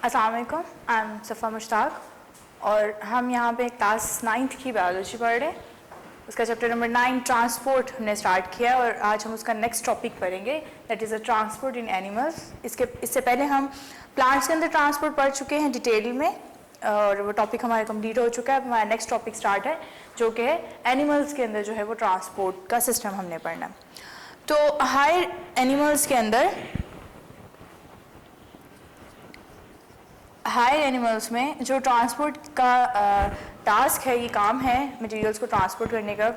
अस्सलाम वालेकुम, I am सफ़ा मुश्ताक और हम यहाँ पे क्लास 9th की बायोलॉजी पढ़ रहे हैं। उसका चैप्टर नंबर 9 ट्रांसपोर्ट हमने स्टार्ट किया और आज हम उसका नेक्स्ट टॉपिक पढ़ेंगे, that is a transport in animals. इससे पहले हम प्लांट्स के अंदर ट्रांसपोर्ट पढ़ चुके हैं डिटेल में और वो टॉपिक हमारा कंप्लीट हो चुका है। अब हमारा नेक्स्ट टॉपिक स्टार्ट है जो कि है एनिमल्स के अंदर जो है वो ट्रांसपोर्ट का सिस्टम हमने पढ़ना। तो हायर एनिमल्स के अंदर, हायर एनिमल्स में जो ट्रांसपोर्ट का टास्क है, ये काम है मटेरियल्स को ट्रांसपोर्ट करने का।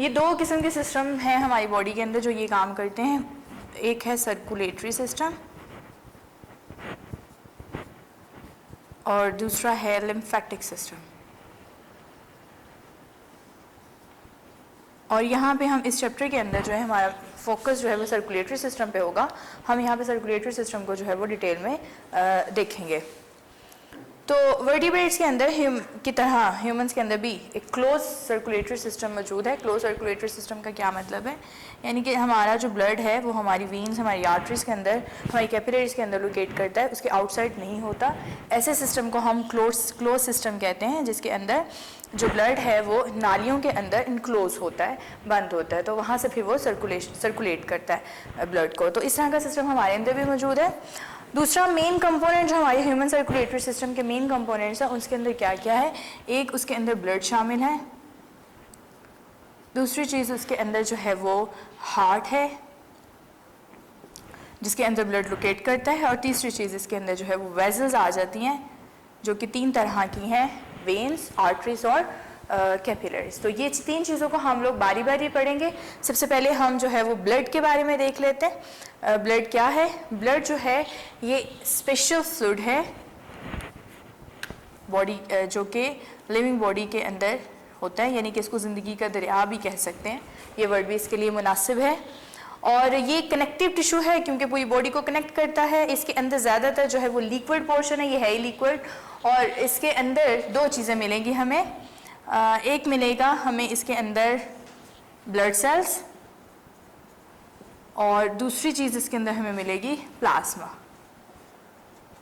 ये दो किस्म के सिस्टम हैं हमारी बॉडी के अंदर जो ये काम करते हैं। एक है सर्कुलेटरी सिस्टम और दूसरा है लिम्फेटिक सिस्टम। और यहाँ पे हम इस चैप्टर के अंदर जो है हमारा फोकस जो है वो सर्कुलेटरी सिस्टम पे होगा। हम यहाँ पे सर्कुलेटरी सिस्टम को जो है वो डिटेल में देखेंगे। तो वर्टिब्रेट्स के अंदर की तरह ह्यूमंस के अंदर भी एक क्लोज सर्कुलेटरी सिस्टम मौजूद है। क्लोज सर्कुलेटरी सिस्टम का क्या मतलब है? यानी कि हमारा जो ब्लड है वो हमारी वेन्स, हमारी आर्टरीज के अंदर, हमारी कैपिलरीज के अंदर लोकेट करता है, उसके आउटसाइड नहीं होता। ऐसे सिस्टम को हम क्लोज सिस्टम कहते हैं, जिसके अंदर जो ब्लड है वो नालियों के अंदर इनक्लोज होता है, बंद होता है, तो वहाँ से फिर वो सर्कुलेट करता है ब्लड को। तो इस तरह का सिस्टम हमारे अंदर भी मौजूद है। दूसरा मेन कंपोनेंट जो हमारे ह्यूमन सर्कुलेटरी सिस्टम के मेन कंपोनेंट्स हैं, उसके अंदर क्या क्या है? एक उसके अंदर ब्लड शामिल है, दूसरी चीज़ उसके अंदर जो है वो हार्ट है जिसके अंदर ब्लड लोकेट करता है, और तीसरी चीज़ इसके अंदर जो है वो वेजल्स आ जाती हैं जो कि 3 तरह की हैं, वेन्स, आर्टरीज और कैपिलरीज। तो ये 3 चीज़ों को हम लोग बारी बारी पढ़ेंगे। सबसे पहले हम जो है वो ब्लड के बारे में देख लेते हैं। ब्लड क्या है? ब्लड जो है ये स्पेशल फ्लूइड है बॉडी, जो कि लिविंग बॉडी के अंदर होता है, यानी कि इसको ज़िंदगी का दरिया भी कह सकते हैं। ये वर्ड भी इसके लिए मुनासिब है। और ये कनेक्टिव टिश्यू है क्योंकि पूरी बॉडी को कनेक्ट करता है। इसके अंदर ज़्यादातर जो है वो लिक्विड पोर्शन है, ये है ही लिक्विड। और इसके अंदर 2 चीज़ें मिलेंगी हमें। एक मिलेगा हमें इसके अंदर ब्लड सेल्स और दूसरी चीज़ इसके अंदर हमें मिलेगी प्लाज्मा।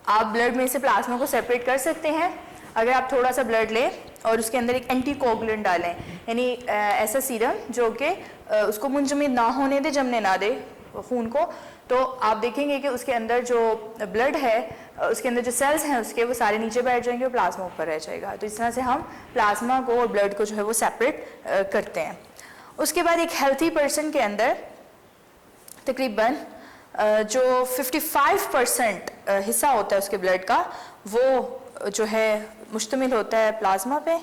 आप ब्लड में से प्लाज्मा को सेपरेट कर सकते हैं। अगर आप थोड़ा सा ब्लड लें और उसके अंदर एक एंटीकोगुलेंट डालें, यानी ऐसा सीरम जो कि उसको मुंजमद ना होने दे, जमने ना दे खून को, तो आप देखेंगे कि उसके अंदर जो ब्लड है, उसके अंदर जो सेल्स हैं उसके, वो सारे नीचे बैठ जाएंगे और प्लाज्मा ऊपर रह जाएगा। तो इस तरह से हम प्लाज्मा को और ब्लड को जो है वो सेपरेट करते हैं। उसके बाद एक हेल्थी पर्सन के अंदर तकरीबन जो 55% हिस्सा होता है उसके ब्लड का, वो जो है मुश्तमिल होता है प्लाज्मा पे,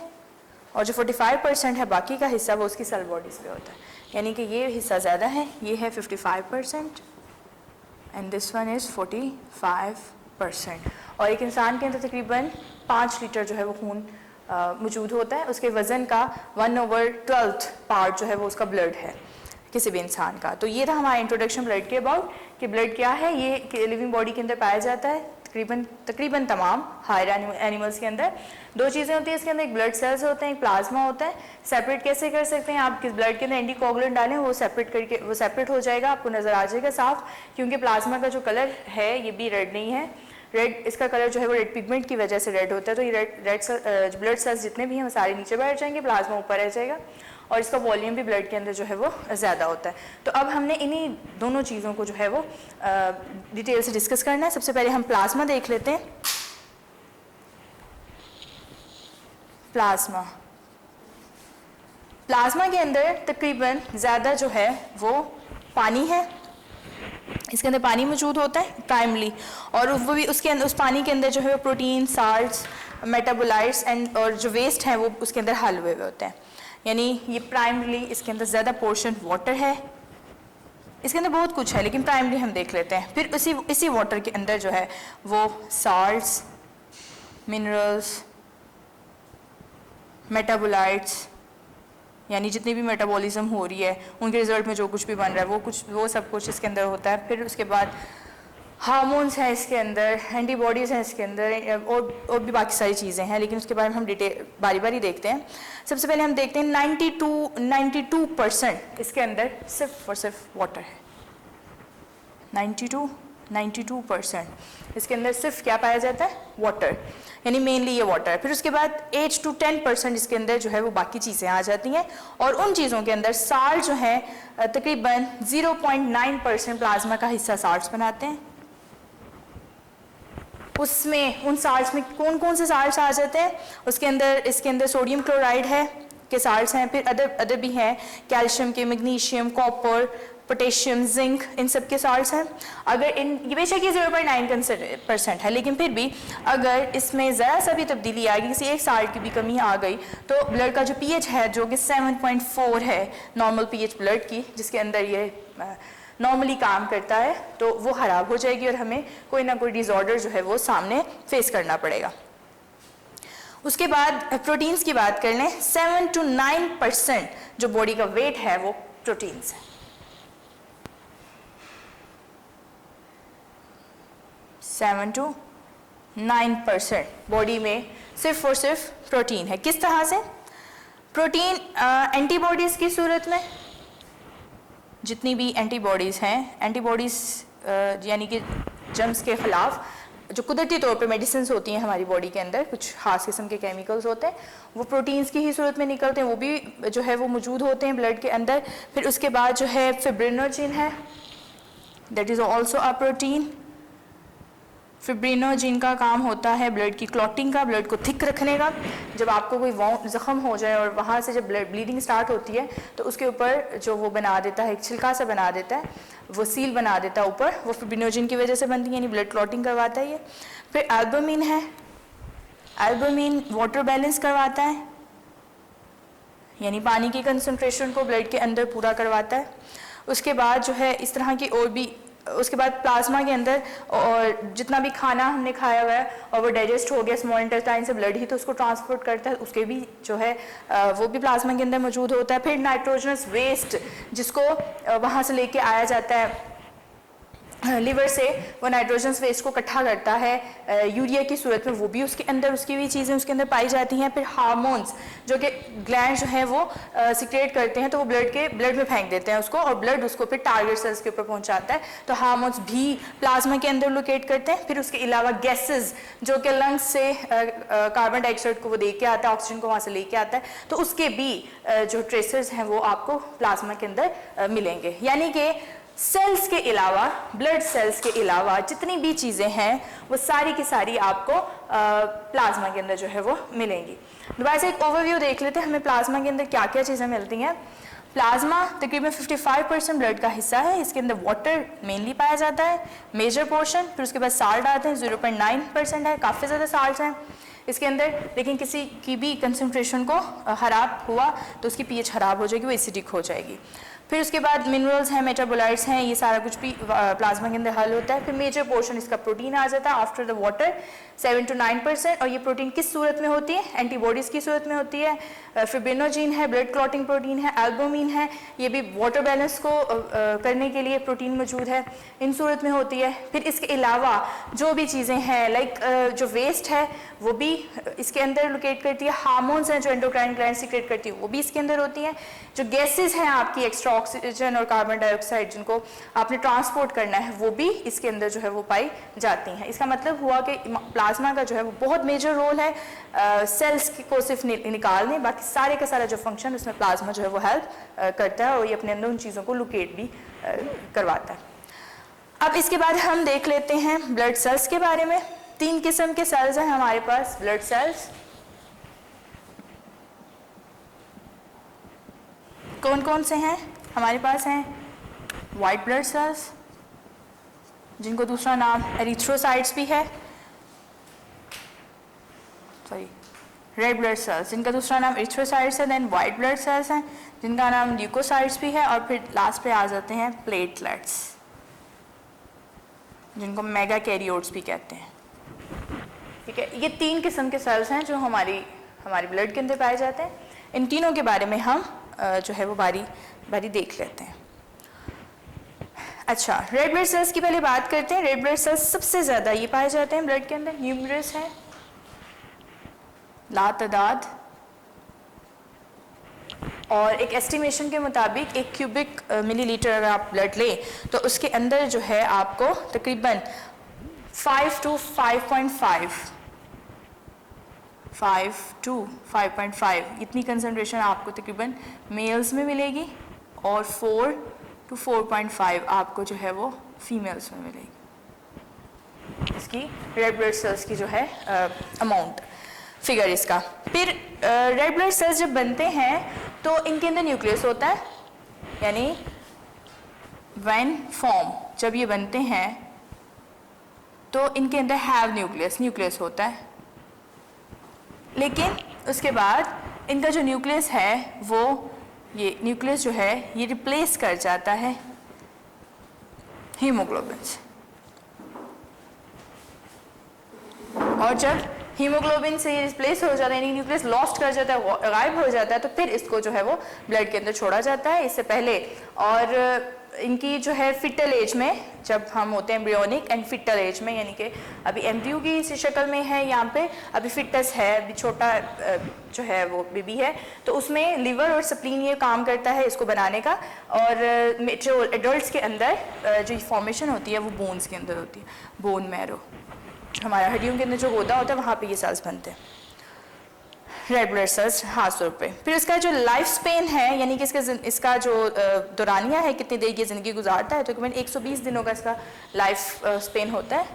और जो 45% है बाकी का हिस्सा वो उसकी सेल बॉडीज़ पे होता है। यानी कि ये हिस्सा ज़्यादा है, ये है 55% एंड दिस वन इज़ 45%। और एक इंसान के अंदर तकरीबन 5 लीटर जो है वो खून मौजूद होता है। उसके वज़न का 1/12 पार्ट जो है वो उसका ब्लड है किसी भी इंसान का। तो ये था हमारा इंट्रोडक्शन ब्लड के अबाउट, कि ब्लड क्या है। ये लिविंग बॉडी के अंदर पाया जाता है तकरीबन तमाम हायर एनिमल्स के अंदर। 2 चीज़ें होती हैं इसके अंदर, एक ब्लड सेल्स होते हैं, एक प्लाज्मा होता है। सेपरेट कैसे कर सकते हैं? आप किस ब्लड के अंदर एंटीकोगुलेंट डालें, वो सेपरेट हो जाएगा, आपको नज़र आ जाएगा साफ, क्योंकि प्लाज्मा का जो कलर है ये भी रेड नहीं है। रेड, इसका कलर जो है वो रेड पिगमेंट की वजह से रेड होता है। तो ये रेड ब्लड सेल्स जितने भी हैं वो सारे नीचे बैठ जाएंगे, प्लाज्मा ऊपर रह जाएगा, और इसका वॉल्यूम भी ब्लड के अंदर जो है वो ज़्यादा होता है। तो अब हमने इन्हीं दोनों चीज़ों को जो है वो डिटेल से डिस्कस करना है। सबसे पहले हम प्लाज्मा देख लेते हैं। प्लाज्मा के अंदर तकरीबन ज़्यादा जो है वो पानी है। इसके अंदर पानी मौजूद होता है प्राइमली, और वो भी उसके अंदर, उस पानी के अंदर जो है वो प्रोटीन, साल्ट्स, मेटाबोलाइट्स एंड और जो वेस्ट हैं वो उसके अंदर हल हुए होते हैं। यानी ये प्राइमरी इसके अंदर ज़्यादा पोर्शन वाटर है। इसके अंदर बहुत कुछ है लेकिन प्राइमरी हम देख लेते हैं। फिर इसी वाटर के अंदर जो है वो साल्ट्स, मिनरल्स, मेटाबोलाइट्स, यानी जितनी भी मेटाबॉलिज्म हो रही है उनके रिजल्ट में जो कुछ भी बन रहा है वो सब कुछ इसके अंदर होता है। फिर उसके बाद हार्मोन्स हैं इसके अंदर, एंटीबॉडीज़ हैं इसके अंदर, और भी बाकी सारी चीज़ें हैं, लेकिन उसके बारे में हम डिटेल बारी बारी देखते हैं। सबसे पहले हम देखते हैं 92% इसके अंदर सिर्फ और सिर्फ वाटर है। 92 92%। इसके अंदर सिर्फ क्या पाया जाता है, वाटर, यानी मेनली ये वाटर है। फिर उसके बाद 8 to 10% इसके अंदर जो है वो बाकी चीज़ें आ जाती हैं, और उन चीज़ों के अंदर साल्ट जो है तकरीबन 0.9% प्लाज्मा का हिस्सा साल्ट्स बनाते हैं। उसमें उन साल्ट्स में कौन कौन से साल्ट्स आ जाते हैं, इसके अंदर सोडियम क्लोराइड है के साल्ट्स हैं, फिर अदर भी हैं, कैल्शियम के, मैग्नीशियम, कॉपर, पोटेशियम, जिंक, इन सब के साल्ट्स हैं। अगर ये बेशक ये 0.9% है, लेकिन फिर भी अगर इसमें ज़रा सा भी तब्दीली आ गई, किसी एक साल्ट की भी कमी आ गई, तो ब्लड का जो पीएच है जो कि 7.4 है नॉर्मल पीएच ब्लड की, जिसके अंदर ये नॉर्मली काम करता है, तो वो ख़राब हो जाएगी और हमें कोई ना कोई डिसऑर्डर जो है वो सामने फेस करना पड़ेगा। उसके बाद प्रोटीन्स की बात कर लें। 7 to 9% जो बॉडी का वेट है वो प्रोटीन्स है। 7 to 9% बॉडी में सिर्फ और सिर्फ प्रोटीन है। किस तरह से? प्रोटीन एंटीबॉडीज़ की सूरत में, जितनी भी एंटीबॉडीज़ हैं, एंटीबॉडीज़ यानी कि जर्म्स के ख़िलाफ़ जो कुदरती तौर पे मेडिसिन्स होती हैं हमारी बॉडी के अंदर, कुछ खास किस्म के केमिकल्स होते हैं, वो प्रोटीन्स की ही सूरत में निकलते हैं, वो भी जो है वो मौजूद होते हैं ब्लड के अंदर। फिर उसके बाद जो है फिब्रिनोजिन है, that is also a protein. Fibrinogen का काम होता है ब्लड की क्लॉटिंग का, ब्लड को थिक रखने का। जब आपको कोई ज़ख़म हो जाए और वहाँ से जब ब्लड ब्लीडिंग स्टार्ट होती है, तो उसके ऊपर जो वो बना देता है, एक छिलका सा बना देता है, वो सील बना देता है ऊपर, वो फिब्रिनोजिन की वजह से बनती है, यानी ब्लड क्लॉटिंग करवाता है ये। फिर एल्बुमिन है, एल्बुमिन वाटर बैलेंस करवाता है, यानी पानी की कंसंट्रेशन को ब्लड के अंदर पूरा करवाता है। उसके बाद जो है इस तरह की और भी, उसके बाद प्लाज्मा के अंदर और जितना भी खाना हमने खाया हुआ है और वो डाइजेस्ट हो गया स्मॉल इंटेस्टाइन से, ब्लड ही तो उसको ट्रांसपोर्ट करता है, उसके भी जो है वो भी प्लाज्मा के अंदर मौजूद होता है। फिर नाइट्रोजनस वेस्ट जिसको वहाँ से लेके आया जाता है लिवर से, वो नाइट्रोजनस वेस्ट को इकट्ठा करता है यूरिया की सूरत में, वो भी उसके अंदर, उसकी भी चीज़ें उसके अंदर पाई जाती हैं। फिर हार्मोन्स जो कि ग्लैंड जो है वो सिक्रेट करते हैं, तो वो ब्लड में फेंक देते हैं उसको, और ब्लड उसको फिर टारगेट सेल्स के ऊपर पहुंचाता है, तो हार्मोन्स भी प्लाज्मा के अंदर लोकेट करते हैं। फिर उसके अलावा गैसेस जो कि लंग्स से कार्बन डाइऑक्साइड को वो दे के आता है, ऑक्सीजन को वहाँ से लेके आता है, तो उसके भी जो ट्रेसर्स हैं वो आपको प्लाज्मा के अंदर मिलेंगे। यानी कि सेल्स के अलावा, ब्लड सेल्स के अलावा जितनी भी चीज़ें हैं वो सारी की सारी आपको प्लाज्मा के अंदर जो है वो मिलेंगी। दोबारा से एक ओवरव्यू देख लेते हैं, हमें प्लाज्मा के अंदर क्या क्या चीज़ें मिलती हैं। प्लाज्मा तकरीबन 55% ब्लड का हिस्सा है, इसके अंदर वाटर मेनली पाया जाता है, मेजर पोर्शन। फिर उसके बाद साल्ट आते हैं, 0.9% है, काफ़ी ज़्यादा साल्ट हैं इसके अंदर, लेकिन किसी की भी कंसंट्रेशन को ख़राब हुआ तो उसकी पीएच ख़राब हो जाएगी, वो एसिडिक हो जाएगी। फिर उसके बाद मिनरल्स हैं, मेटाबोलाइट्स हैं, ये सारा कुछ भी प्लाज्मा के अंदर हल होता है। फिर मेजर पोर्शन इसका प्रोटीन आ जाता है आफ्टर द वाटर, 7 to 9%, और ये प्रोटीन किस सूरत में होती है? एंटीबॉडीज़ की सूरत में होती है। फिब्रिनोजिन है, ब्लड क्लॉटिंग प्रोटीन है, एल्बुमिन है, ये भी वाटर बैलेंस को करने के लिए प्रोटीन मौजूद है, इन सूरत में होती है। फिर इसके अलावा जो भी चीज़ें हैं लाइक जो वेस्ट है वो भी इसके अंदर लोकेट करती है, हार्मोन्स हैं जो एंडोक्राइन ग्लैंड सीक्रेट करती है वो भी इसके अंदर होती हैं, जो गैसेस हैं आपकी एक्स्ट्रा ऑक्सीजन और कार्बन डाइऑक्साइड जिनको आपने ट्रांसपोर्ट करना है वो भी इसके अंदर जो है वो पाई जाती हैं। इसका मतलब हुआ कि प्लाज्मा का जो है वो बहुत मेजर रोल है सेल्स को सिर्फ निकालने, बाकी सारे का सारा जो फंक्शन उसमें प्लाज्मा जो है वो हेल्प करता है और ये अपने अंदर उन चीज़ों को लोकेट भी करवाता है। अब इसके बाद हम देख लेते हैं ब्लड सेल्स के बारे में। 3 किस्म के सेल्स हैं हमारे पास ब्लड सेल्स। कौन कौन से हैं हमारे पास? हैं वाइट ब्लड सेल्स जिनको दूसरा नाम एरिथ्रोसाइट्स भी है, सॉरी रेड ब्लड सेल्स जिनका दूसरा नाम एरिथ्रोसाइट्स है, देन वाइट ब्लड सेल्स हैं जिनका नाम ल्यूकोसाइट्स भी है, और फिर लास्ट पे आ जाते हैं प्लेटलेट्स जिनको मेगा कैरियोट्स भी कहते हैं। ठीक है, ये 3 किस्म के सेल्स हैं जो हमारी ब्लड के अंदर पाए जाते हैं। इन तीनों के बारे में हम जो है वो बारी बारी देख लेते हैं। अच्छा, रेड ब्लड सेल्स की पहले बात करते हैं। रेड ब्लड सेल्स सबसे ज़्यादा ये पाए जाते हैं ब्लड के अंदर, न्यूमरस है, लातादाद। और एक एस्टिमेशन के मुताबिक 1 क्यूबिक मिलीलीटर अगर आप ब्लड लें तो उसके अंदर जो है आपको तकरीबन 5 to 5.5 इतनी कंसंट्रेशन आपको तकरीबन मेल्स में मिलेगी और 4 to 4.5 आपको जो है वो फीमेल्स में मिलेगी, इसकी रेड ब्लड सेल्स की जो है अमाउंट फिगर इसका। फिर रेड ब्लड सेल्स जब बनते हैं तो इनके अंदर न्यूक्लियस होता है, यानी व्हेन फॉर्म जब ये बनते हैं तो इनके अंदर हैव न्यूक्लियस होता है, लेकिन उसके बाद इनका जो न्यूक्लियस है वो ये न्यूक्लियस जो है ये रिप्लेस कर जाता है हीमोग्लोबिन से, और जब हीमोग्लोबिन से ये रिप्लेस हो जाता है यानी न्यूक्लियस लॉस्ट कर जाता है, गायब हो जाता है, तो फिर इसको जो है वो ब्लड के अंदर छोड़ा जाता है इससे पहले। और इनकी जो है फिटल एज में जब हम होते हैं एम्ब्रियोनिक एंड फिटल एज में, यानी कि अभी एम्ब्रियो की इसी शक्ल में है, यहाँ पे अभी फिटस है, अभी छोटा जो है वो बेबी है, तो उसमें लिवर और स्प्लीन ये काम करता है इसको बनाने का। और जो एडल्ट्स के अंदर जो फॉर्मेशन होती है वो बोन्स के अंदर होती है, बोन मैरो, हमारा हड्डियों के अंदर जो गोदा होता है वहाँ पे ये सेल्स बनते हैं, रेड ब्लड सेल्स खास तौर पे। फिर इसका जो लाइफ स्पेन है, यानी कि इसका जो दौरानिया है, कितनी देर की ज़िंदगी गुजारता है, तो तकरीबन 120 दिनों का इसका लाइफ स्पेन होता है,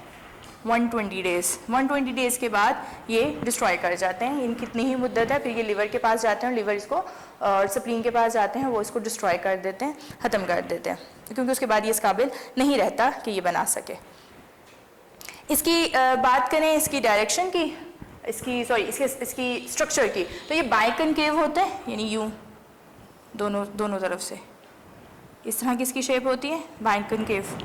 120 डेज़। 120 डेज़ के बाद ये डिस्ट्रॉय कर जाते हैं, इन कितनी ही मुद्दत है, फिर ये लिवर के पास जाते हैं और लिवर इसको और स्प्लीन के पास जाते हैं, वो इसको डिस्ट्रॉय कर देते हैं, ख़त्म कर देते हैं, क्योंकि उसके बाद ये इस काबिल नहीं रहता कि ये बना सके। इसकी बात करें इसकी डायरेक्शन की, इसकी स्ट्रक्चर की, तो ये बाइकनकेव होता है, यानी यूं दोनों तरफ से इस तरह की इसकी शेप होती है बाइकनकेव।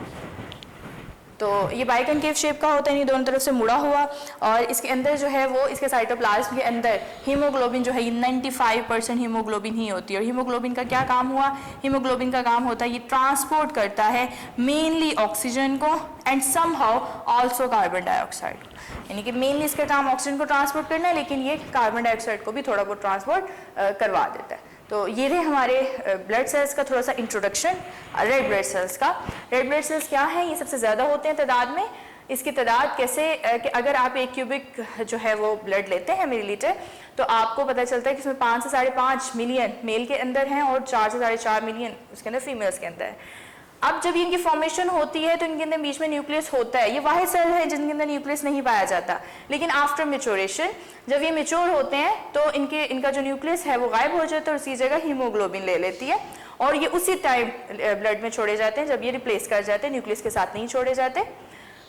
तो ये बाइकनकेव शेप का होता है, यानी दोनों तरफ से मुड़ा हुआ, और इसके अंदर जो है वो इसके साइटोप्लाज्म के अंदर हीमोग्लोबिन जो है ये 95% हीमोग्लोबिन ही होती है। और हीमोग्लोबिन का क्या काम हुआ, हीमोग्लोबिन का काम होता है ये ट्रांसपोर्ट करता है मेनली ऑक्सीजन को and somehow also carbon dioxide, यानी कि मेनली इसका काम ऑक्सीजन को ट्रांसपोर्ट करना है, लेकिन ये कार्बन डाइऑक्साइड को भी थोड़ा बहुत ट्रांसपोर्ट करवा देता है। तो ये रहे हमारे ब्लड सेल्स का थोड़ा सा इंट्रोडक्शन रेड ब्लड सेल्स का। रेड ब्लड सेल्स क्या है, ये सबसे ज़्यादा होते हैं तादाद में। इसकी तादाद कैसे कि अगर आप 1 क्यूबिक जो है वो ब्लड लेते हैं मिलीलीटर, तो आपको पता चलता है कि इसमें 5 से 5.5 मिलियन मेल के अंदर हैं और 4 से 4.5 मिलियन उसके अंदर फीमेल्स के अंदर है। अब जब इनकी फॉर्मेशन होती है तो इनके अंदर बीच में न्यूक्लियस होता है, ये वाहिद सेल है जिनके अंदर न्यूक्लियस नहीं पाया जाता, लेकिन आफ्टर मेच्योरेशन जब ये मेच्योर होते हैं तो इनका जो न्यूक्लियस है वो गायब हो जाता है और उसी जगह हीमोग्लोबिन ले लेती है, और ये उसी टाइम ब्लड में छोड़े जाते हैं जब ये रिप्लेस कर जाते हैं, न्यूक्लियस के साथ नहीं छोड़े जाते।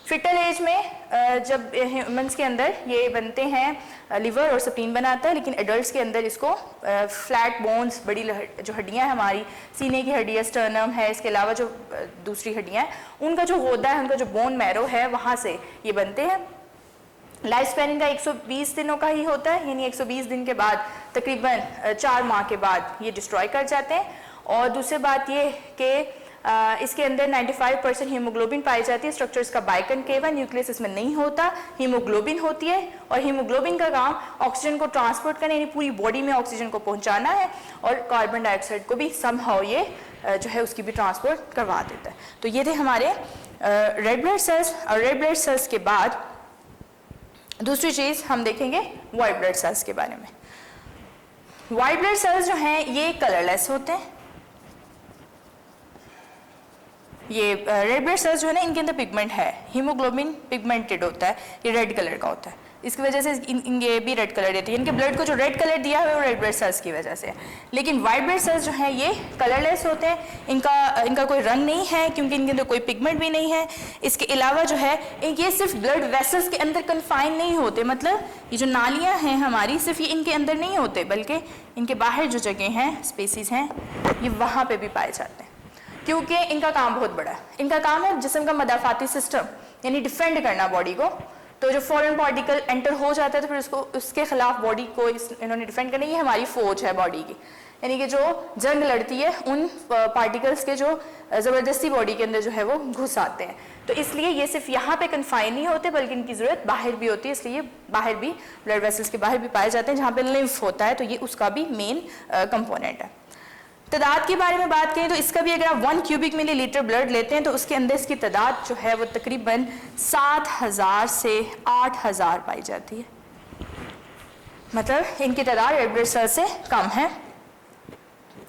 फिटल एज में जब ह्यूमंस के अंदर ये बनते हैं लिवर और स्प्लीन बनाता है, लेकिन एडल्ट्स के अंदर इसको फ्लैट बोन्स, बड़ी जो हड्डियां हैं हमारी सीने की हड्डियां, स्टर्नम है, इसके अलावा जो दूसरी हड्डियां हैं उनका जो गोदा है, उनका जो बोन मैरो है, वहाँ से ये बनते हैं। लाइफ स्पैन इनका 120 दिनों का ही होता है, यानी 120 दिन के बाद तकरीबन 4 माह के बाद ये डिस्ट्रॉय कर जाते हैं। और दूसरी बात ये कि इसके अंदर 95% हीमोग्लोबिन पाई जाती है। स्ट्रक्चर इसका बाइकनकेव है, न्यूक्लियस इसमें नहीं होता, हीमोग्लोबिन होती है, और हीमोग्लोबिन का काम ऑक्सीजन को ट्रांसपोर्ट करना, यानी पूरी बॉडी में ऑक्सीजन को पहुंचाना है, और कार्बन डाइऑक्साइड को भी समहाउ ये जो है उसकी भी ट्रांसपोर्ट करवा देता है। तो ये थे हमारे रेड ब्लड सेल्स। और रेड ब्लड सेल्स के बाद दूसरी चीज़ हम देखेंगे वाइट ब्लड सेल्स के बारे में। वाइट ब्लड सेल्स जो हैं ये कलरलेस होते हैं। ये रेड ब्लड सेल्स जो है ना, इनके अंदर पिगमेंट है, हीमोग्लोबिन पिगमेंटेड होता है, ये रेड कलर का होता है, इसकी वजह से ये भी रेड कलर देती है। इनके ब्लड को जो रेड कलर दिया है वो रेड ब्लड सेल्स की वजह से। लेकिन वाइट ब्लड सेल्स जो हैं ये कलरलेस होते हैं, इनका कोई रंग नहीं है क्योंकि इनके अंदर कोई पिगमेंट भी नहीं है। इसके अलावा जो है ये सिर्फ ब्लड वेसल्स के अंदर कन्फाइन नहीं होते, मतलब ये जो नालियाँ हैं हमारी सिर्फ ये इनके अंदर नहीं होते, बल्कि इनके बाहर जो जगह हैं, स्पेसिस हैं, ये वहाँ पर भी पाए जाते हैं, क्योंकि इनका काम बहुत बड़ा है। इनका काम है जिस्म का मदाफाती सिस्टम, यानी डिफेंड करना बॉडी को। तो जो फॉरेन पार्टिकल एंटर हो जाता है तो फिर उसके खिलाफ बॉडी को इन्होंने डिफेंड करना, ये हमारी फौज है बॉडी की, यानी कि जो जंग लड़ती है उन पार्टिकल्स के जो ज़बरदस्ती बॉडी के अंदर जो है वो घुस आते हैं। तो इसलिए ये सिर्फ यहाँ पे कन्फाइन नहीं होते, बल्कि इनकी ज़रूरत बाहर भी होती है, इसलिए बाहर भी ब्लड वेसल्स के बाहर भी पाए जाते हैं, जहाँ पे लिम्फ होता है, तो ये उसका भी मेन कंपोनेंट है। तादाद के बारे में बात करें तो इसका भी अगर आप 1 क्यूबिक मिलीलीटर ब्लड लेते हैं तो उसके अंदर इसकी तादाद जो है वो तकरीबन 7000 से 8000 पाई जाती है, मतलब इनकी तादाद रेड ब्लड सेल से कम है।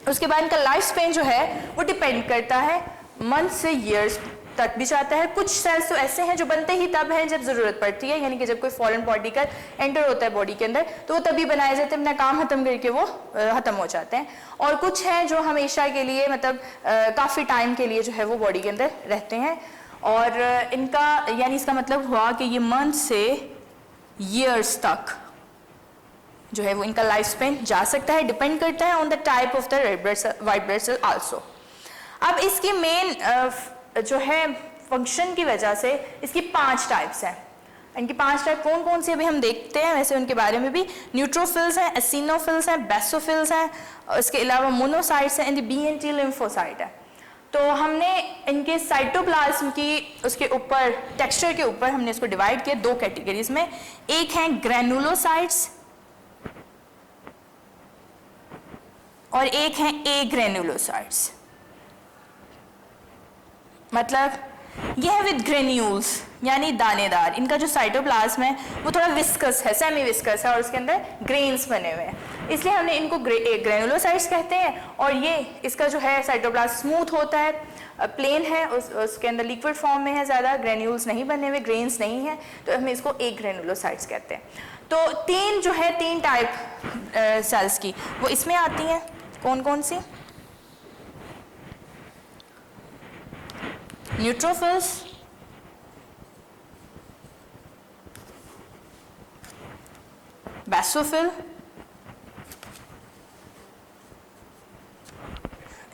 उसके बाद इनका लाइफ स्पेन जो है वो डिपेंड करता है मंथ से ईयर्स तक भी जाता है। कुछ सेल्स तो ऐसे हैं जो बनते ही तब हैं जब ज़रूरत पड़ती है, यानी कि जब कोई फॉरेन पार्टिकल एंटर होता है बॉडी के अंदर तो वो तभी बनाए जाते हैं, अपना काम खत्म करके वो ख़त्म हो जाते हैं। और कुछ हैं जो हमेशा के लिए मतलब काफ़ी टाइम के लिए जो है वो बॉडी के अंदर रहते हैं। और इनका यानी इसका मतलब हुआ कि ये मंथ से ईयर्स तक जो है वो इनका लाइफ स्पेन जा सकता है, डिपेंड करता है on the type of the red blood cell white blood cell also. अब इसकी मेन जो है फंक्शन की वजह से इसकी 5 टाइप्स हैं। इनकी 5 टाइप कौन कौन सी अभी हम देखते हैं, वैसे उनके बारे में भी। न्यूट्रोफिल्स हैं, एसिनोफिल्स हैं, बेसोफिल्स हैं, और इसके अलावा मोनोसाइट्स हैं एंड BNT लिम्फोसाइट है। तो हमने इनके साइटोप्लाज्म की उसके ऊपर टेक्सचर के ऊपर हमने इसको डिवाइड किया 2 कैटेगरीज में। एक हैं ग्रैनुलोसाइट्स और एक हैं एग्रेनुलोसाइट्स। मतलब ये है विद ग्रेन्यूल्स यानी दानेदार। इनका जो साइटोप्लाज्म है वो थोड़ा विस्कस है, सेमी विस्कस है और उसके अंदर ग्रेन्स बने हुए हैं, इसलिए हमने इनको ग्रेनुलोसाइट्स कहते हैं। और ये इसका जो है साइटोप्लाज्म स्मूथ होता है, प्लेन है, उसके अंदर लिक्विड फॉर्म में है, ज़्यादा ग्रेन्यूल्स नहीं बने हुए, ग्रेन्स नहीं है, तो हम इसको एग्रेनुलोसाइट्स कहते हैं। तो 3 टाइप सेल्स की वो इसमें आती हैं। कौन कौन सी? न्यूट्रोफिल्स, बेसोफिल,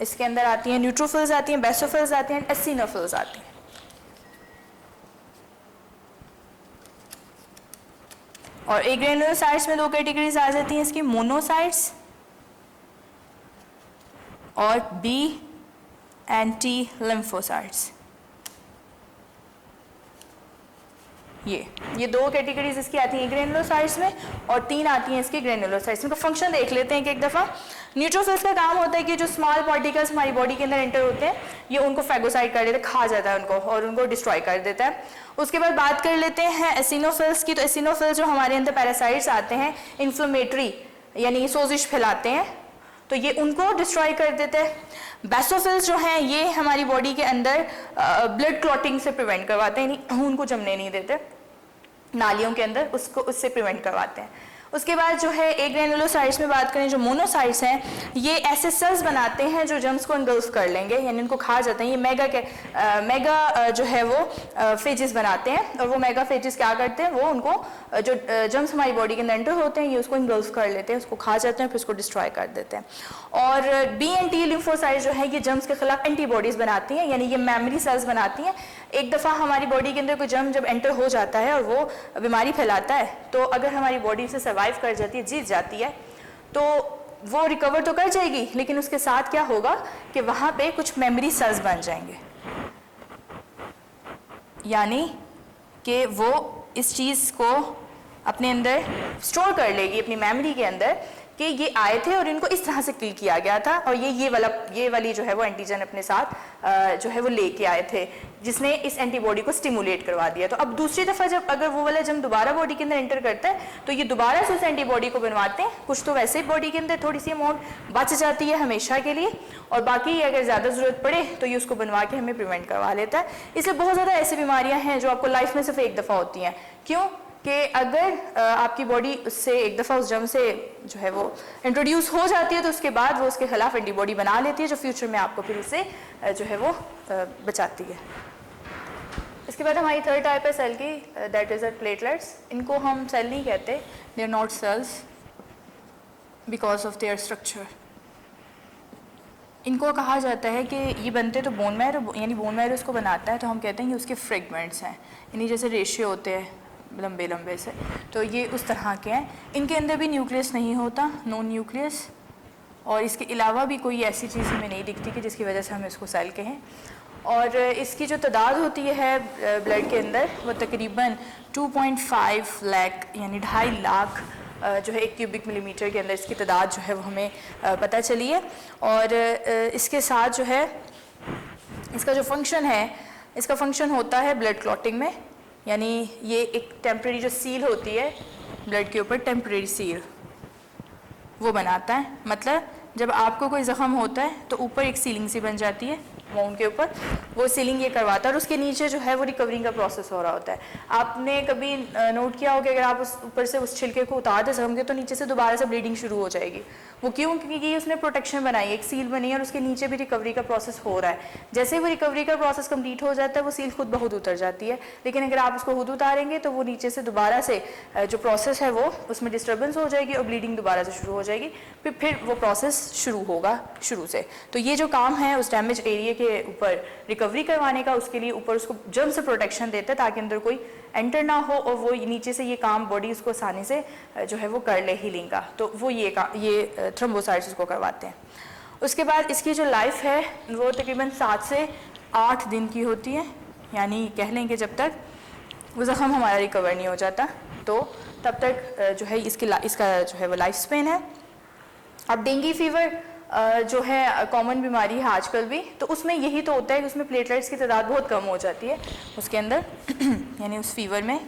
इसके अंदर आती हैं न्यूट्रोफिल्स आती हैं, बेसोफिल्स आती हैं, एसिनोफिल्स आती हैं। और एग्रेनुलोसाइट्स में 2 कैटेगरीज आ जाती हैं इसकी, मोनोसाइट्स और BNT लिम्फोसाइट्स। ये 2 कैटेगरीज इसकी आती हैं ग्रेनुलोसाइट्स में और 3 आती हैं इसकी ग्रेनुलोसाइट्स में। इनका फंक्शन देख लेते हैं कि एक दफ़ा न्यूट्रोफिल्स का काम होता है कि जो स्मॉल पार्टिकल्स हमारी बॉडी के अंदर एंटर होते हैं ये उनको फैगोसाइट कर देता है, खा जाता है उनको और उनको डिस्ट्रॉय कर देता है। उसके बाद बात कर लेते हैं एसिनोफिल्स की। तो एसिनोफिल्स जो हमारे अंदर पैरासाइट्स आते हैं इन्फ्लेमेटरी यानी सोजिश फैलाते हैं, तो ये उनको डिस्ट्रॉय कर देते हैं। बेसोफिल्स जो हैं ये हमारी बॉडी के अंदर ब्लड क्लॉटिंग से प्रिवेंट करवाते हैं, यानी खून को जमने नहीं देते नालियों के अंदर, उससे प्रिवेंट करवाते हैं। उसके बाद जो है एग्रेनुलोसाइट्स में बात करें, जो मोनोसाइट्स हैं ये ऐसे सेल्स बनाते हैं जो जर्म्स को एंगल्फ कर लेंगे यानी उनको खा जाते हैं। ये मेगा जो है वो फेजेस बनाते हैं और वो मेगा फेजेस क्या करते हैं, वो उनको जो जर्म्स हमारी बॉडी के अंदर एंटर होते हैं ये उसको एंगल्फ कर लेते हैं, उसको खा जाते हैं, फिर उसको डिस्ट्रॉय कर देते हैं। और BNT लिम्फोसाइट्स जो है ये जर्म्स के खिलाफ एंटीबॉडीज बनाती हैं, यानी ये मेमोरी सेल्स बनाती हैं। एक दफ़ा हमारी बॉडी के अंदर कोई जर्म जब एंटर हो जाता है और वो बीमारी फैलाता है तो अगर हमारी बॉडी से सर्वाइव कर जाती है, जीत जाती है, तो वो रिकवर तो कर जाएगी लेकिन उसके साथ क्या होगा कि वहाँ पे कुछ मेमोरी सेल्स बन जाएंगे, यानी कि वो इस चीज़ को अपने अंदर स्टोर कर लेगी अपनी मेमोरी के अंदर कि ये आए थे और इनको इस तरह से किल किया गया था और ये वाली जो है वो एंटीजन अपने साथ जो है वो लेके आए थे जिसने इस एंटीबॉडी को स्टिमुलेट करवा दिया। तो अब दूसरी दफ़ा जब अगर वो वाला जब दोबारा बॉडी के अंदर एंटर करता है तो ये दोबारा से उस एंटीबॉडी को बनवाते हैं। कुछ तो वैसे ही बॉडी के अंदर थोड़ी सी अमाउंट बच जाती है हमेशा के लिए और बाकी अगर ज़्यादा ज़रूरत पड़े तो ये उसको बनवा के हमें प्रिवेंट करवा लेता है। इसलिए बहुत ज़्यादा ऐसी बीमारियाँ हैं जो आपको लाइफ में सिर्फ एक दफ़ा होती हैं। क्यों कि अगर आपकी बॉडी उससे एक दफ़ा उस जर्म से जो है वो इंट्रोड्यूस हो जाती है तो उसके बाद वो उसके खिलाफ एंटीबॉडी बना लेती है जो फ्यूचर में आपको फिर उससे जो है वो बचाती है। इसके बाद हमारी 3rd टाइप है सेल की, दैट इज़ प्लेटलेट्स। इनको हम सेल नहीं कहते, they are not cells because of their structure. इनको कहा जाता है कि ये बनते तो बोन मैरो यानी बोन मैरो इसको बनाता है तो हम कहते हैं कि उसके फ्रेगमेंट्स हैं, यानी जैसे रेशियो होते हैं लंबे लंबे से, तो ये उस तरह के हैं। इनके अंदर भी न्यूक्लियस नहीं होता, नो न्यूक्लियस, और इसके अलावा भी कोई ऐसी चीज़ हमें नहीं दिखती कि जिसकी वजह से हम इसको सेल कहें। और इसकी जो तादाद होती है ब्लड के अंदर वो तकरीबन 2.5 लाख यानी 2.5 लाख जो है 1 क्यूबिक मिलीमीटर के अंदर इसकी तादाद जो है वो हमें पता चली है। और इसके साथ जो है इसका जो फंक्शन है, इसका फंक्शन होता है ब्लड क्लॉटिंग में, यानी ये एक टेम्प्रेरी जो सील होती है ब्लड के ऊपर, टेम्प्रेरी सील वो बनाता है। मतलब जब आपको कोई ज़ख़म होता है तो ऊपर एक सीलिंग सी बन जाती है माउंट के ऊपर, वो सीलिंग ये करवाता है और उसके नीचे जो है वो रिकवरिंग का प्रोसेस हो रहा होता है। आपने कभी नोट किया होगा अगर आप उस ऊपर से उस छिलके को उतार दे ज़ख़म के तो नीचे से दोबारा से ब्लीडिंग शुरू हो जाएगी। वो क्यों? क्योंकि ये उसने प्रोटेक्शन बनाई, एक सील बनी है और उसके नीचे भी रिकवरी का प्रोसेस हो रहा है। जैसे ही वो रिकवरी का प्रोसेस कंप्लीट हो जाता है वो सील खुद ब खुद उतर जाती है। लेकिन अगर आप उसको खुद उतारेंगे तो वो नीचे से दोबारा से जो प्रोसेस है वो उसमें डिस्टर्बेंस हो जाएगी और ब्लीडिंग दोबारा से शुरू हो जाएगी, फिर वो प्रोसेस शुरू होगा शुरू से। तो ये जो काम है उस डैमेज एरिया के ऊपर रिकवरी करवाने का, उसके लिए ऊपर उसको जर्म से प्रोटेक्शन देता है ताकि अंदर कोई एंटर ना हो और वो नीचे से ये काम बॉडी उसको आसानी से जो है वो कर ले हीलिंग का। तो वो ये थ्रोम्बोसाइट्स उसको करवाते हैं। उसके बाद इसकी जो लाइफ है वो तकरीबन 7 से 8 दिन की होती है, यानी कह लें कि जब तक वो ज़ख़म हमारा रिकवर नहीं हो जाता तो तब तक जो है इसका जो है वो लाइफ स्पेन है। अब डेंगू फीवर जो है कॉमन बीमारी है आजकल भी, तो उसमें यही तो होता है कि उसमें प्लेटलेट्स की तादाद बहुत कम हो जाती है उसके अंदर यानी उस फीवर में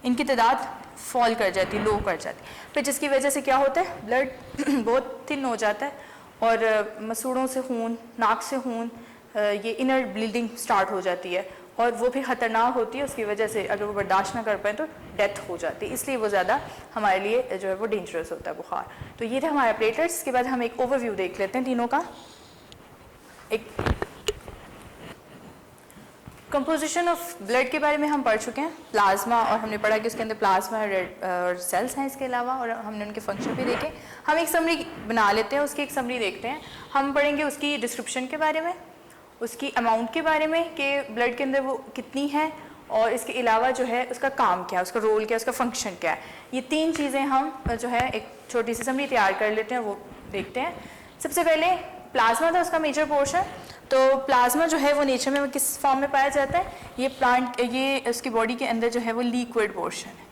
इनकी तादाद फॉल कर जाती है, लो कर जाती है। फिर जिसकी वजह से क्या होता है, ब्लड बहुत थिन हो जाता है और मसूड़ों से खून, नाक से खून, ये इनर ब्लीडिंग स्टार्ट हो जाती है और वो फिर ख़तरनाक होती है। उसकी वजह से अगर वो बर्दाश्त ना कर पाए तो डेथ हो जाती है, इसलिए वो ज़्यादा हमारे लिए जो है वो डेंजरस होता है बुखार। तो ये थे हमारे प्लेटलेट्स। इसके बाद हम एक ओवरव्यू देख लेते हैं तीनों का। एक कंपोजिशन ऑफ ब्लड के बारे में हम पढ़ चुके हैं, प्लाज्मा, और हमने पढ़ा कि उसके अंदर प्लाज्मा और सेल्स हैं इसके अलावा, और हमने उनके फंक्शन भी देखे। हम एक समरी बना लेते हैं, उसकी एक समरी देखते हैं। हम पढ़ेंगे उसकी डिस्क्रिप्शन के बारे में, उसकी अमाउंट के बारे में कि ब्लड के अंदर वो कितनी है, और इसके अलावा जो है उसका काम क्या है, उसका रोल क्या है, उसका फंक्शन क्या है। ये 3 चीज़ें हम जो है एक छोटी सी समरी तैयार कर लेते हैं, वो देखते हैं। सबसे पहले प्लाज्मा था उसका मेजर पोर्शन। तो प्लाज्मा जो है वो नेचर में किस फॉर्म में पाया जाता है, ये उसकी बॉडी के अंदर जो है वो लिक्विड पोर्शन है।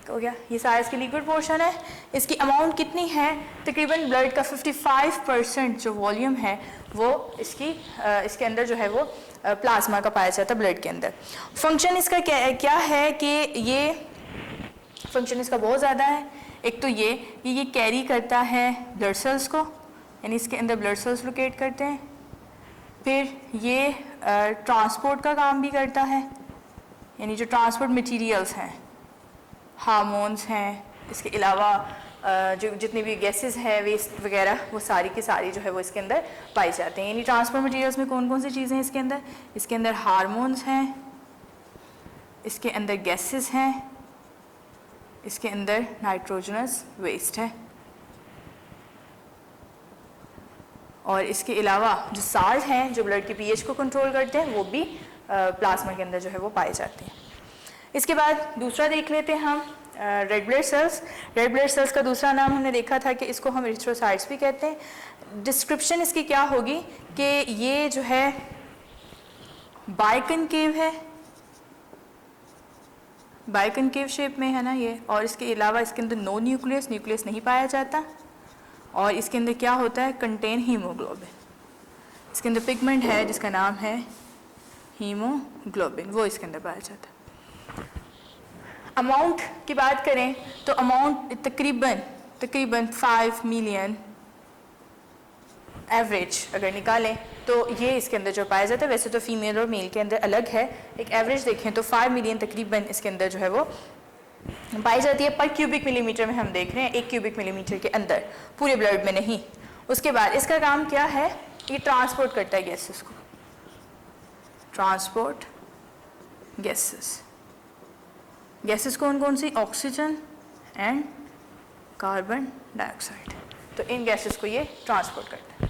हो गया, ये सारा इसकी लिक्विड पोर्शन है। इसकी अमाउंट कितनी है, तकरीबन ब्लड का 55% जो वॉल्यूम है वो इसके अंदर जो है वो प्लाज्मा का पाया जाता है ब्लड के अंदर। फंक्शन इसका क्या है कि ये फंक्शन इसका बहुत ज़्यादा है। एक तो ये कैरी करता है ब्लड सेल्स को, यानी इसके अंदर ब्लड सेल्स लोकेट करते हैं। फिर ये ट्रांसपोर्ट का काम भी करता है, यानी जो ट्रांसपोर्ट मटीरियल्स हैं, हार्मोन्स हैं, इसके अलावा जो जितनी भी गैसेस हैं, वेस्ट वगैरह, वो सारी की सारी जो है वो इसके अंदर पाई जाती हैं। यानी ट्रांसपोर्ट मटीरियल्स में कौन कौन सी चीज़ें हैं इसके अंदर? इसके अंदर हार्मोन्स हैं, इसके अंदर गैसेस हैं, इसके अंदर नाइट्रोजनस वेस्ट है, और इसके अलावा जो साल्ट हैं जो ब्लड के पीएच को कंट्रोल करते हैं वो भी प्लाज्मा के अंदर जो है वो पाए जाते हैं। इसके बाद दूसरा देख लेते हैं हम red blood cells. Red blood cells का दूसरा नाम हमने देखा था कि इसको हम एरिथ्रोसाइट्स भी कहते हैं। डिस्क्रिप्शन इसकी क्या होगी कि ये जो है बाइकनकेव है, बाइकनकेव शेप में है ना ये, और इसके अलावा इसके अंदर नो न्यूक्लियस नहीं पाया जाता, और इसके अंदर क्या होता है, कंटेन हीमोग्लोबिन। इसके अंदर पिगमेंट है जिसका नाम है हीमोग्लोबिन, वो इसके अंदर पाया जाता है। अमाउंट की बात करें तो अमाउंट तकरीबन 5 मिलियन एवरेज अगर निकालें तो ये इसके अंदर जो पाया जाता है। वैसे तो फीमेल और मेल के अंदर अलग है, एक एवरेज देखें तो 5 मिलियन तकरीबन इसके अंदर जो है वो पाई जाती है पर क्यूबिक मिलीमीटर में। हम देख रहे हैं 1 क्यूबिक मिलीमीटर के अंदर, पूरे ब्लड में नहीं। उसके बाद इसका काम क्या है, ये ट्रांसपोर्ट करता है गैसेस को, ट्रांसपोर्ट गैसेस कौन कौन सी, ऑक्सीजन एंड कार्बन डाइऑक्साइड। तो इन गैसेस को ये ट्रांसपोर्ट करता है।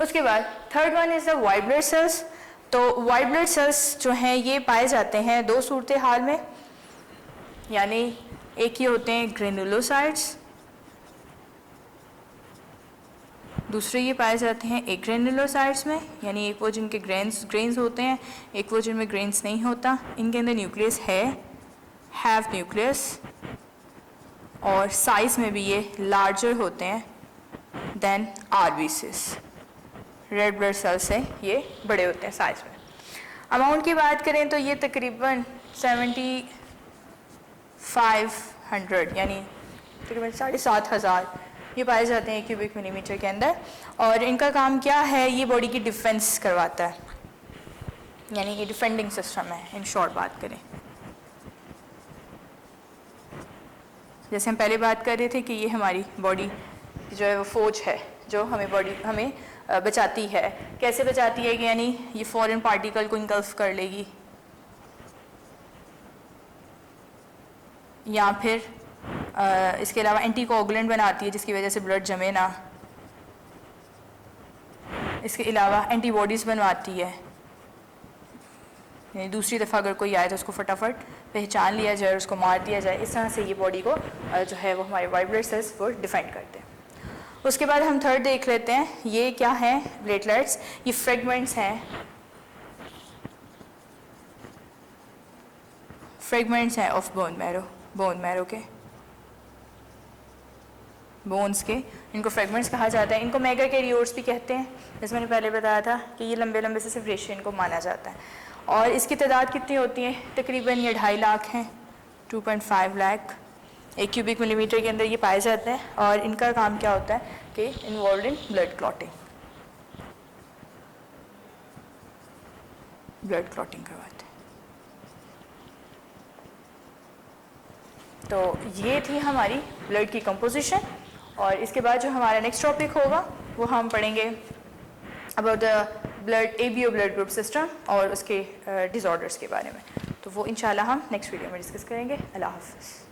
उसके बाद third one is the white blood cells. तो वाइट ब्लड सेल्स जो हैं ये पाए जाते हैं 2 सूरत हाल में, यानी एक ये होते हैं ग्रेनुलोसाइट्स, दूसरे ये पाए जाते हैं एग्रेनुलोसाइट्स में, यानी एक वो जिनके ग्रेन्स होते हैं, एक वो जिनमें ग्रेन्स नहीं होता। इनके अंदर न्यूक्लियस है हैव न्यूक्लियस, और साइज में भी ये लार्जर होते हैं than RBCs। Red blood cell से ये बड़े होते हैं साइज में। अमाउंट की बात करें तो ये तकरीबन 7500 यानी तकरीबन 7500 ये पाए जाते हैं क्यूबिक मिलीमीटर के अंदर। और इनका काम क्या है, ये बॉडी की डिफेंस करवाता है, यानी ये डिफेंडिंग सिस्टम है इन शॉर्ट बात करें। जैसे हम पहले बात कर रहे थे कि ये हमारी बॉडी जो है वो फौज है जो हमें बचाती है। कैसे बचाती है कि यानी ये फॉरेन पार्टिकल को इंगल्फ कर लेगी, या फिर इसके अलावा एंटीकोगुलेंट बनाती है जिसकी वजह से ब्लड जमे ना। इसके अलावा एंटीबॉडीज़ बनवाती है, यानी दूसरी दफ़ा अगर कोई आए तो उसको फटाफट पहचान लिया जाए और उसको मार दिया जाए। इस तरह से ये बॉडी को जो है वो हमारे वाइट ब्लड सेल्स वो डिफेंड करते हैं। उसके बाद हम थर्ड देख लेते हैं, ये क्या है प्लेटलेट्स। ये फ्रेगमेंट्स हैं, फ्रेगमेंट्स हैं ऑफ बोन मैरो के, बोन्स के, इनको फ्रेगमेंट्स कहा जाता है। इनको मेगाकैरियोट्स भी कहते हैं, जैसे मैंने पहले बताया था कि ये लंबे लंबे से सेपरेशन को माना जाता है। और इसकी तादाद कितनी होती है, तकरीबन ये 2.5 लाख हैं, 2.5 लाख एक क्यूबिक मिलीमीटर के अंदर ये पाए जाते हैं। और इनका काम क्या होता है कि इन्वॉल्व इन ब्लड क्लॉटिंग करवाते हैं। तो ये थी हमारी ब्लड की कंपोजिशन। और इसके बाद जो हमारा नेक्स्ट टॉपिक होगा वो हम पढ़ेंगे about the ABO blood group system और उसके डिसऑर्डर्स के बारे में। तो वो इंशाल्लाह हम नेक्स्ट वीडियो में डिस्कस करेंगे। अल्लाह हाफ़िज़।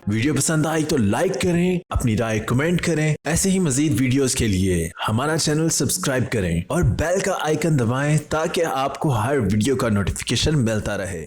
वीडियो पसंद आई तो लाइक करें, अपनी राय कमेंट करें। ऐसे ही मजीद वीडियोस के लिए हमारा चैनल सब्सक्राइब करें और बेल का आइकन दबाएं ताकि आपको हर वीडियो का नोटिफिकेशन मिलता रहे।